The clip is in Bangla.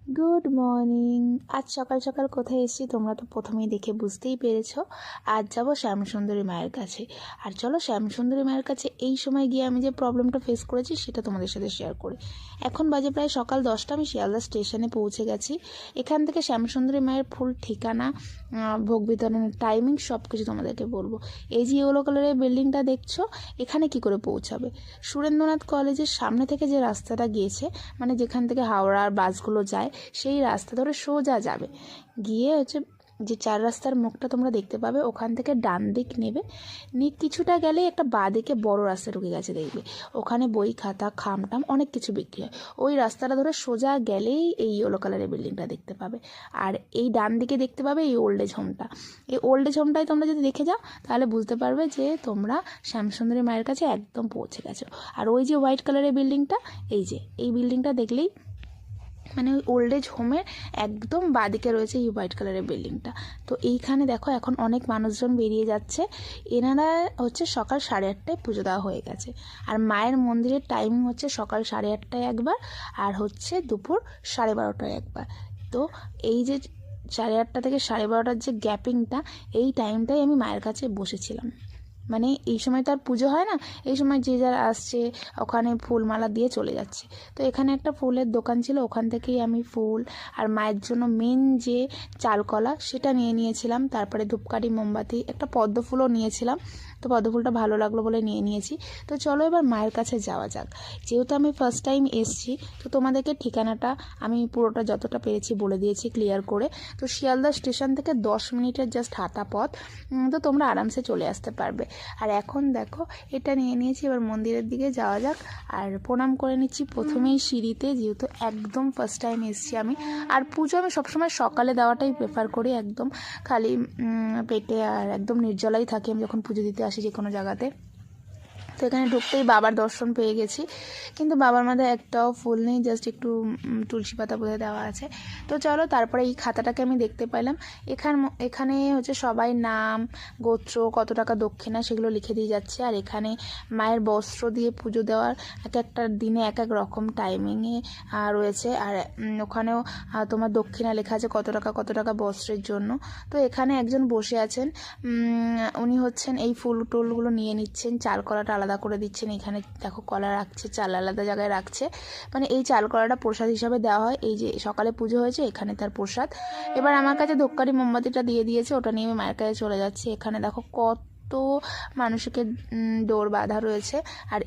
Good morning. আজ সকাল সকাল কোথায় এসেছি তোমরা তো প্রথমেই দেখে বুঝতেই পেরেছো। আজ যাব শ্যামসুন্দরী মায়ের কাছে। আর চলো শ্যামসুন্দরী মায়ের কাছে এই সময় গিয়ে আমি যে প্রবলেমটা ফেস করেছি সেটা তোমাদের সাথে শেয়ার করি। এখন বাজে প্রায় সকাল 10টা, আমি শিয়ালদা স্টেশনে পৌঁছে গেছি। এখান থেকে শ্যামসুন্দরী মায়ের ফুল ঠিকানা, ভোগ বিতরণের টাইমিং সব কিছু তোমাদেরকে বলবো। এই যে ইয়েলো কালারের বিল্ডিংটা দেখছো, এখানে কি করে পৌঁছাবে? সুরেন্দ্রনাথ কলেজের সামনে থেকে যে রাস্তাটা গিয়েছে, মানে যেখান থেকে হাওড়ার বাসগুলো যায়, সেই রাস্তা ধরে সোজা যাবে। গিয়ে যে 4 রাস্তার মুখটা তোমরা দেখতে পাবে, ওখান থেকে ডান দিক নেবে। কিছুটা গেলেই একটা বাঁ দিকে বড় রাস্তা ঢুকে গেছে, দেখবে ওখানে বই খাতা খামটাম অনেক কিছু বিক্রি হয়। ওই রাস্তাটা ধরে সোজা গেলেই এই ইয়েলো কালারের বিল্ডিংটা দেখতে পাবে। আর এই ডান দিকে দেখতে পাবে এই ওল্ড এজ হোমটা। এই ওল্ড এজ হোমটাই তোমরা যদি দেখে যাও তাহলে বুঝতে পারবে যে তোমরা শ্যামসুন্দরী মায়ের কাছে একদম পৌঁছে গেছো। আর ওই যে হোয়াইট কালারের বিল্ডিংটা, এই বিল্ডিংটা দেখলেই মানে ওই ওল্ড এজ হোমের একদম বাঁদিকে রয়েছে এই হোয়াইট কালারের বিল্ডিংটা। তো এইখানে দেখো এখন অনেক মানুষজন বেরিয়ে যাচ্ছে। এনারা সকাল 8:30টায় পুজো দেওয়া হয়ে গেছে। আর মায়ের মন্দিরের টাইমিং সকাল 8:30টায় একবার, আর দুপুর 12:30টায় একবার। তো এই যে 8:30 থেকে 12:30টার যে গ্যাপিংটা, এই টাইমটাই আমি মায়ের কাছে বসেছিলাম। মানে এই সময় তো আর পুজো হয় না, এই সময় যে যারা আসছে ওখানে ফুলমালা দিয়ে চলে যাচ্ছে। তো এখানে একটা ফুলের দোকান ছিল, ওখান থেকেই আমি ফুল আর মায়ের জন্য মেন যে চালকলা সেটা নিয়ে নিয়েছিলাম। তারপরে ধূপকাঠি, মোমবাতি, একটা পদ্ম ফুলও নিয়েছিলাম। তো পদ্ম ফুলটা ভালো লাগলো বলে নিয়েছি। তো চলো এবার মায়ের কাছে যাওয়া যাক। যেহেতু আমি ফার্স্ট টাইম এসছি, তো তোমাদেরকে ঠিকানাটা আমি পুরোটা যতটা পেরেছি বলে দিয়েছি ক্লিয়ার করে। তো শিয়ালদা স্টেশন থেকে 10 মিনিটের জাস্ট হাঁটা পথ। তো তোমরা আরামসে চলে আসতে পারবে। আর এখন দেখো এটা নিয়ে নিয়েছি, এবার মন্দিরের দিকে যাওয়া যাক। আর প্রণাম করে নিচ্ছি প্রথমেই সিঁড়িতে, যেহেতু একদম ফার্স্ট টাইম এসেছি আমি। আর পুজো আমি সবসময় সকালে দেওয়াটাই প্রেফার করি, একদম খালি পেটে আর একদম নির্জলাই থাকি আমি যখন পুজো দিতে আসি যে কোনো জায়গাতে। তো এখানে ঢুকতেই বাবার দর্শন পেয়ে গেছি, কিন্তু বাবার মাথায় একটাও ফুল নেই, জাস্ট একটু তুলসী পাতা বোধহয় দেওয়া আছে। তো চলো তারপরে এই খাতাটাকে আমি দেখতে পেলাম। এখানে সবাই নাম, গোত্র, কত টাকা দক্ষিণা সেগুলো লিখে দিয়ে যাচ্ছে। আর এখানে মায়ের বস্ত্র দিয়ে পুজো দেওয়ার এক একটা দিনে এক এক রকম টাইমিংয়ে রয়েছে। আর ওখানেও তোমার দক্ষিণা লেখা আছে কত টাকা বস্ত্রের জন্য। তো এখানে একজন বসে আছেন, উনি এই ফুল টুলগুলো নিয়ে নিচ্ছেন, চাল কলাটা আলাদা করে দিচ্ছেন। এখানে দেখো কলা রাখছে, চাল আলাদা জায়গায় রাখছে। মানে এই চাল কলাটা প্রসাদ হিসাবে দেওয়া হয়, এই যে সকালে পুজো হয়েছে এখানে তার প্রসাদ। এবার আমার কাছে ধূপকাঠি মোমবাতিটা দিয়ে দিয়েছে, ওটা নিয়ে আমি মায়ের কাছে চলে যাচ্ছি। এখানে দেখো কত মানুষকে দৌড় বাঁধা রয়েছে। আর